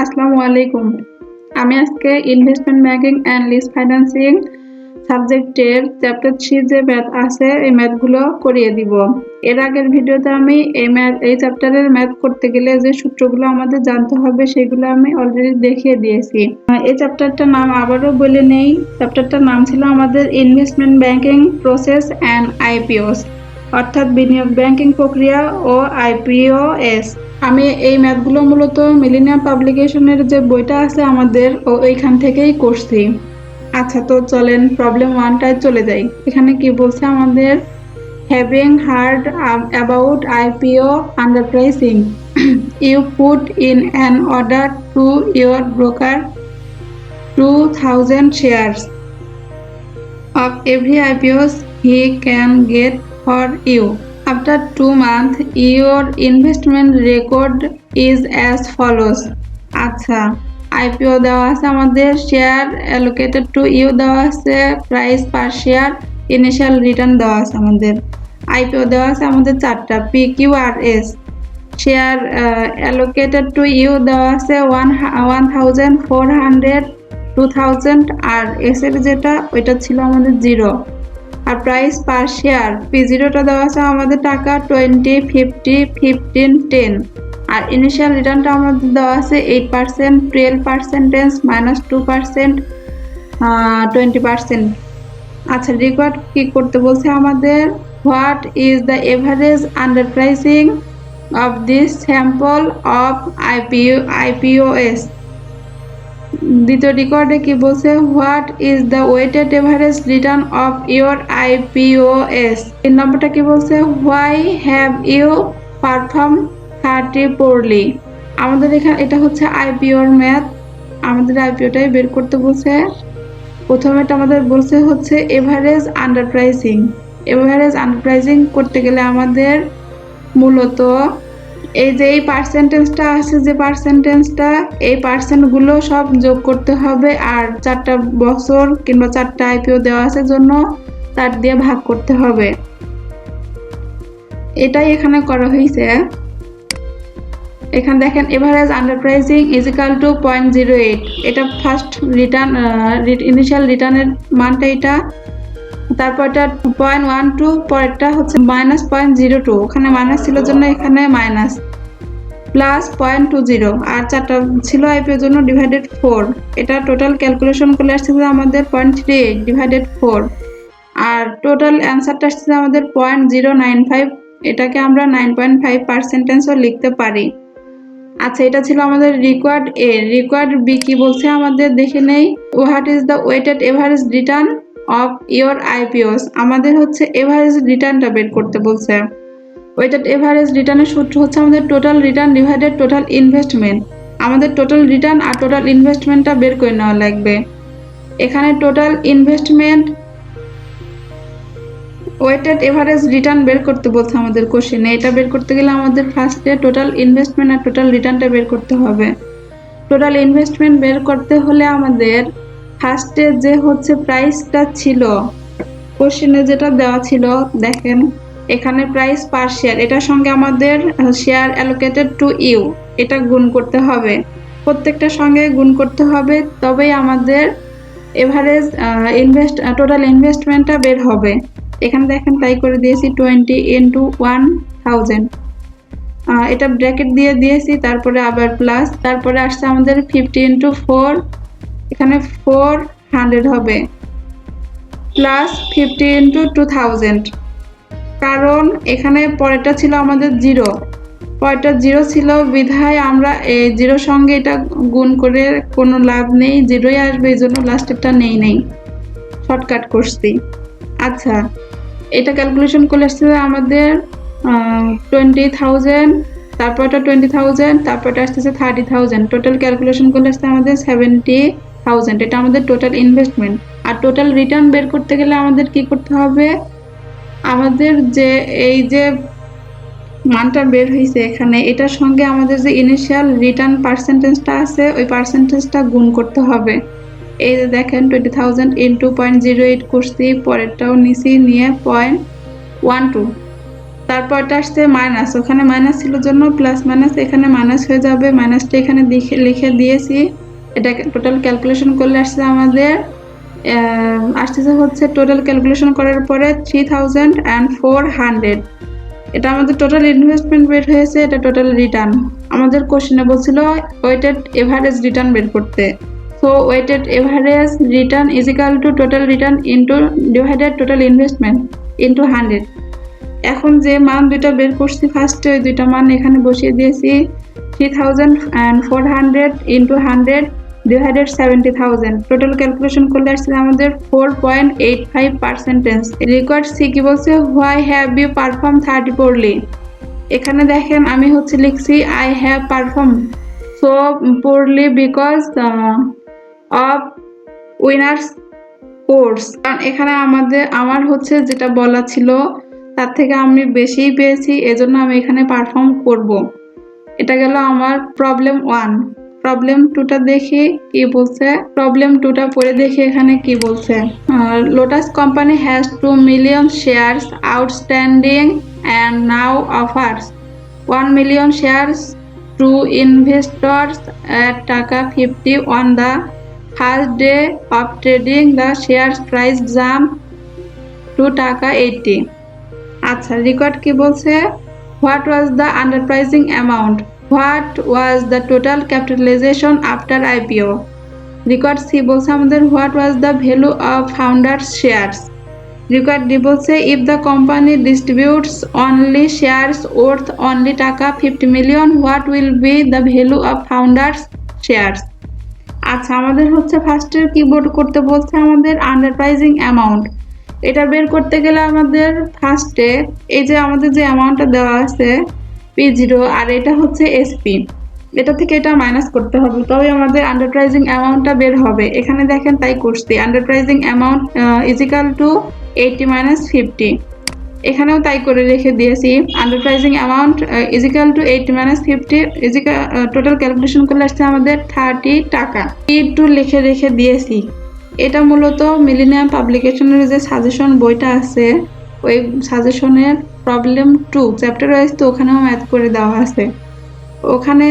আসসালামু আলাইকুম। আমি আজকে investment banking and lease financing সাবজেক্টের চ্যাপ্টার 3 যে ম্যাথ আছে এই ম্যাথগুলো করিয়ে দিব। এর আগের ভিডিওতে আমি এই চ্যাপ্টারের ম্যাথ করতে গেলে যে সূত্রগুলো আমাদের জানতে হবে সেগুলো আমি অলরেডি দেখিয়ে দিয়েছি। এই চ্যাপ্টারটার নাম আবারও বলে নেই। চ্যাপ্টারটার নাম ছিল আমাদের ইনভেস্টমেন্ট ব্যাংকিং প্রসেস অ্যান্ড আইপিওস, অর্থাৎ বিনিয়োগ ব্যাংকিং প্রক্রিয়া ও আইপিওএস। আমি এই ম্যাথগুলো মূলত মিলেনিয়াম পাবলিকেশনের যে বইটা আছে আমাদের ওইখান থেকেই করছি। আচ্ছা, তো চলেন প্রবলেম 1টায় চলে যাই। এখানে কি বলছে আমাদের, having heard about IPO underpricing you put in an order to your broker 2000 shares of every IPOs he can get for you. After 2 months, your investment record is as follows. আচ্ছা, IPO দেওয়া আছে আমাদের, share allocated to you দেওয়া আছে, price per share, initial return দেওয়া আছে আমাদের। IPO দেওয়া আছে আমাদের 4টা, P Q R S. Share allocated to you দেওয়া আছে 1400, 2000, আর এস এর যেটা ওইটা ছিল আমাদের 0। আর প্রাইস পার শেয়ার পি0টা দেওয়া আছে আমাদের টাকা 20, 50, 15, 10। আর ইনিশিয়াল রিটার্নটা আমাদের দেওয়া আছে 8%, 12%, -2%, 20%। আচ্ছা, রিকোয়ার্ড কি করতে বলছে আমাদের, what is the average under pricing of this sample of IPOs. দ্বিতীয় রেকর্ডে কি বলছে, what is the weighted average return of your IPOs. 3 নম্বরটা কি বলছে, why have you perform 30 poorly. আমাদের এখানে এটা হচ্ছে আইপিওর ম্যাথ, আমাদের আইপিওটাই বের করতে বলছে। প্রথমেটা আমাদের বলছে হচ্ছে average under pricing. Average under pricing করতে গেলে আমাদের মূলত এই যে এই পার্সেন্টেজটা আছে, যে পার্সেন্টেজটা, এই পার্সেন্টগুলো সব যোগ করতে হবে, আর 4টা বছর কিংবা 4টা আইপিও দেওয়া আছে জন্য 4 দিয়ে ভাগ করতে হবে। এটাই এখানে করা হয়েছে। এখানে দেখেন, average under pricing is equal to 0.08। এটা ফার্স্ট রিটার্ন, ইনিশিয়াল রিটার্নের মানটা এটা। তারপরটা 0.12, পরেরটা হচ্ছে -0.02, ওখানে মাইনাস ছিল জন্য এখানে মাইনাস, প্লাস 0.20, আর 4টা ছিল আইপিওর জন্য ডিভাইডেড 4। এটা টোটাল ক্যালকুলেশন করলে আসছে আমাদের 0.38 ডিভাইডেড 4, আর টোটাল অ্যান্সারটা আসছে আমাদের 0.095। এটাকে আমরা 9.5%ও লিখতে পারি। আচ্ছা, এটা ছিল আমাদের রিকোয়ার্ড এ। রিকোয়ার্ড বি কি বলছে আমাদের দেখে নেই, what is the weighted average return of your IPOs. আমাদের হচ্ছে এভারেজ রিটার্নটা বের করতে বলছে। ওয়েটেড এভারেজ রিটার্নের সূত্র হচ্ছে আমাদের total return divided total investment. আমাদের টোটাল রিটার্ন আর টোটাল ইনভেস্টমেন্টটা বের করে নেওয়া লাগবে। এখানে total investment, weighted average return বের করতে বলছে আমাদের কোশ্চেনে। এটা বের করতে গেলে আমাদের ফার্স্টে টোটাল ইনভেস্টমেন্ট আর টোটাল রিটার্নটা বের করতে হবে। টোটাল ইনভেস্টমেন্ট বের করতে হলে আমাদের ফার্স্টে যে হচ্ছে প্রাইসটা ছিল, কোশ্চেনে যেটা দেওয়া ছিল, দেখেন এখানে প্রাইস পার শেয়ার, এটার সঙ্গে আমাদের শেয়ার অ্যালোকেটেড টু ইউ এটা গুণ করতে হবে। প্রত্যেকটার সঙ্গে গুণ করতে হবে, তবেই আমাদের এভারেজ টোটাল ইনভেস্টমেন্টটা বের হবে। এখানে দেখেন তাই করে দিয়েছি 20 × 1000। এটা ব্র্যাকেট দিয়ে দিয়েছি, তারপরে আবার প্লাস, তারপরে আসছে আমাদের 50 × 4, এখানে 400 হবে, প্লাস 50 × 2000। কারণ এখানে পরেরটা ছিল আমাদের 0, পরেরটা 0 ছিল বিধায় আমরা এই 0 সঙ্গে এটা গুণ করে কোনো লাভ নেই, 0ই আসবে, এই জন্য লাস্টেরটা নেই, শর্টকাট করছি। আচ্ছা, এটা ক্যালকুলেশন করলে আসছে আমাদের 20,000, তারপরটা 20,000, তারপরটা আসতেছে 30,000। টোটাল ক্যালকুলেশন করলে আসছে আমাদের 70,000। এটা আমাদের টোটাল ইনভেস্টমেন্ট। আর টোটাল রিটার্ন বের করতে গেলে আমাদের কি করতে হবে, আমাদের যে এই যে মানটা বের হয়েছে এখানে, এটার সঙ্গে আমাদের যে ইনিশিয়াল রিটার্ন পার্সেন্টেজটা আছে ওই পার্সেন্টেজটা গুণ করতে হবে। এই যে দেখেন 20,000 × 0.08 করছি, পরেরটাও নিছি, নিয়ে 0.12 তারপরটা আসছে মাইনাস, ওখানে মাইনাস ছিল জন্য প্লাস মাইনাস এখানে মাইনাস হয়ে যাবে, মাইনাসটা এখানে লিখে দিয়েছি। এটা টোটাল ক্যালকুলেশন করলে আসছে আমাদের আসতেছে হচ্ছে টোটাল ক্যালকুলেশন করার পরে 3400। এটা আমাদের টোটাল ইনভেস্টমেন্ট বের হয়েছে, এটা টোটাল রিটার্ন। আমাদের কোশ্চেনে বলছিল ওয়েটেড এভারেজ রিটার্ন বের করতে। So weighted average return is equal to total return into divided total investment into 100। এখন যে মান দুইটা বের করছি ফার্স্টে, ওই দুইটা মান এখানে বসিয়ে দিয়েছি। 3400 ইনটু 100 ডিভাইডেড 70,000। টোটাল ক্যালকুলেশন করলে আসছে আমাদের 4.85%। রিকোয়ার্ড সি কি বলছে, why have you perform 30 poorly. এখানে দেখেন আমি হচ্ছে লিখছি I have perform so poorly because of winner's curse. কারণ এখানে আমার হচ্ছে যেটা বলা ছিল তার থেকে আমি বেশিই পেয়েছি, এজন্য আমি এখানে পারফর্ম করব। এটা গেল আমার প্রবলেম 1। প্রবলেম 2টা দেখি কি বলছে। প্রবলেম 2টা পড়ে দেখি এখানে কি বলছে। Lotus company has 2 million shares outstanding and now offers 1 million shares to investors at taka 50 on the first day of trading. The shares price jump to টাকা 80। আচ্ছা, রিকোয়ার্ড কি বলছে, what was the underpricing amount, what was the total capitalisation after IPO. Required C বলছে আমাদের what was the value of founders shares. Required D বলছে if the company distributes only shares worth only টাকা 50 million what will be the value of founders shares. আচ্ছা, আমাদের হচ্ছে ফার্স্টের keyboard করতে বলছে আমাদের আন্ডারপ্রাইজিং অ্যামাউন্ট। এটা বের করতে গেলে আমাদের ফার্স্টে এই যে আমাদের যে অ্যামাউন্টটা দেওয়া আছে P0 আর এটা হচ্ছে SP, এটা থেকে এটা মাইনাস করতে হবে, তবে আমাদের আন্ডারপ্রাইজিং অ্যামাউন্টটা বের হবে। এখানে দেখেন তাই করছি, underpricing amount is equal to 80 minus 50। এখানেও তাই করে রেখে দিয়েছি, underpricing amount is equal to 80 minus 50 total calculation করলে আসছে আমাদের 30 টাকা। P2 লিখে রেখে দিয়েছি। এটা মূলত মিলেনিয়াম পাবলিকেশনের যে সাজেশন বইটা আছে ওই সাজেশনের প্রবলেম 2 চ্যাপ্টার ওয়াইজ, তো ওখানেও ম্যাথ করে দেওয়া আছে। ওখানে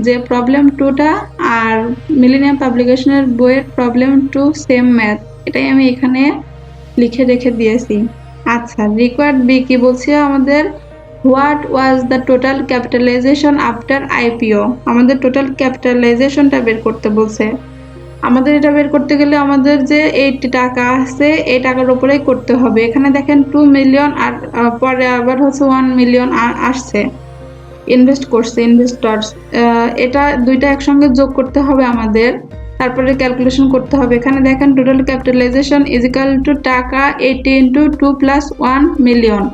যে প্রবলেম 2টা আর মিলেনিয়াম পাবলিকেশনের বইয়ের প্রবলেম 2 সেম ম্যাথ, এটাই আমি এখানে লিখে রেখে দিয়েছি। আচ্ছা, রিকোয়ার্ড বি কি বলছে আমাদের, what was the total capitalisation after IPO. আমাদের টোটাল ক্যাপিটালাইজেশনটা বের করতে বলছে। আমাদের এটা বের করতে গেলে আমাদের যে 80 টাকা আছে এই টাকার উপরেই করতে হবে। এখানে দেখেন 2 মিলিয়ন আর পরে আবার হচ্ছে 1 মিলিয়ন আসছে, ইনভেস্ট করছে ইনভেস্টর্স। এটা দুইটা একসঙ্গে যোগ করতে হবে আমাদের, তারপরে ক্যালকুলেশন করতে হবে। এখানে দেখেন total capitalization is equal to taka 80 into 2 plus 1 million.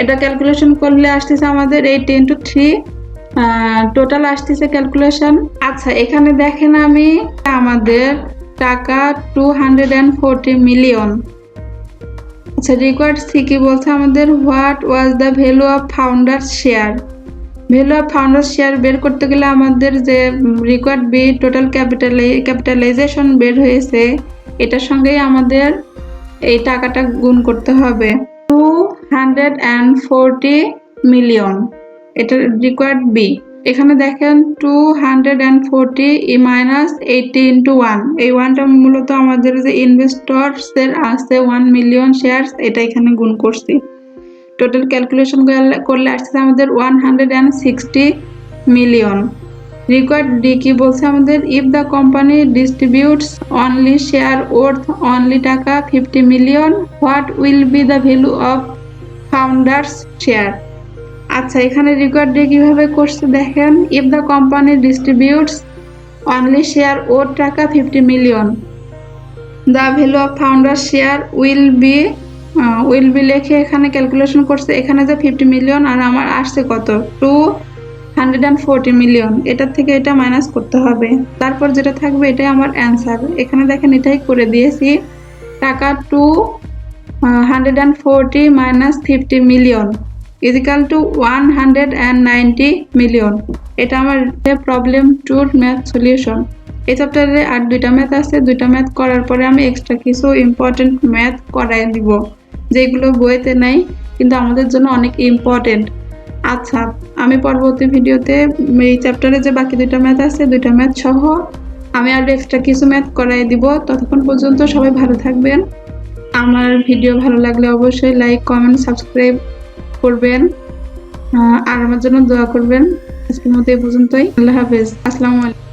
এটা ক্যালকুলেশন করলে আসতেছে আমাদের 80 ইন্টু 3, টোটাল আসতেছে ক্যালকুলেশন। আচ্ছা, এখানে দেখেন আমি আমাদের টাকা 240 মিলিয়ন। আচ্ছা, রিকোয়ার্ড সি কি বলছে আমাদের, what was the value of founders share. Value of founders share বের করতে গেলে আমাদের যে রিকোয়ার্ড বি টোটাল ক্যাপিটালাইজেশন বের হয়েছে এটার সঙ্গেই আমাদের এই টাকাটা গুণ করতে হবে, 240 মিলিয়ন। এটা রিকোয়ার্ড বি। এখানে দেখেন 240 মাইনাস 80 ইন্টু 1, এই 1টা মূলত আমাদের যে ইনভেস্টরসের আছে 1 মিলিয়ন শেয়ারস, এটা এখানে গুণ করছি। টোটাল ক্যালকুলেশন করলে আসছে আমাদের 160 মিলিয়ন। রিকোয়ার্ড ডি কি বলছে আমাদের, if the company distributes only share worth only টাকা 50 million what will be the value of founders share. আচ্ছা, এখানে রিকোয়ার্ড ডি কিভাবে করছে দেখেন, if the company distributes only share worth টাকা 50 মিলিয়ন the value of founder share will be লিখে এখানে ক্যালকুলেশন করছে। এখানে যে 50 মিলিয়ন আর আমার আসছে কত, 240 মিলিয়ন, এটার থেকে এটা মাইনাস করতে হবে, তারপর যেটা থাকবে এটাই আমার অ্যান্সার। এখানে দেখেন এটাই করে দিয়েছি, টাকা 240 minus 50 million is equal to 190 million. এটা আমার প্রবলেম 2 ম্যাথ সলিউশন। এই চ্যাপ্টারে আর 2টা ম্যাথ আছে, 2টা ম্যাথ করার পরে আমি এক্সট্রা কিছু ইম্পর্টেন্ট ম্যাথ করাই দিব যেগুলো বইতে নাই, কিন্তু আমাদের জন্য অনেক ইম্পর্টেন্ট। আচ্ছা, আমি পরবর্তী ভিডিওতে এই চ্যাপ্টারে যে বাকি 2টা ম্যাথ আছে 2টা ম্যাথ সহ আমি আরো এক্সট্রা কিছু ম্যাথ করাই দিব। ততক্ষণ পর্যন্ত সবাই ভালো থাকবেন। আমার ভিডিও ভালো লাগলে অবশ্যই লাইক, কমেন্ট, সাবস্ক্রাইব করবেন আর আমার জন্য দোয়া করবেন। আজকের মতো এই পর্যন্তই। আল্লাহ হাফেজ। আসসালামু আলাইকুম।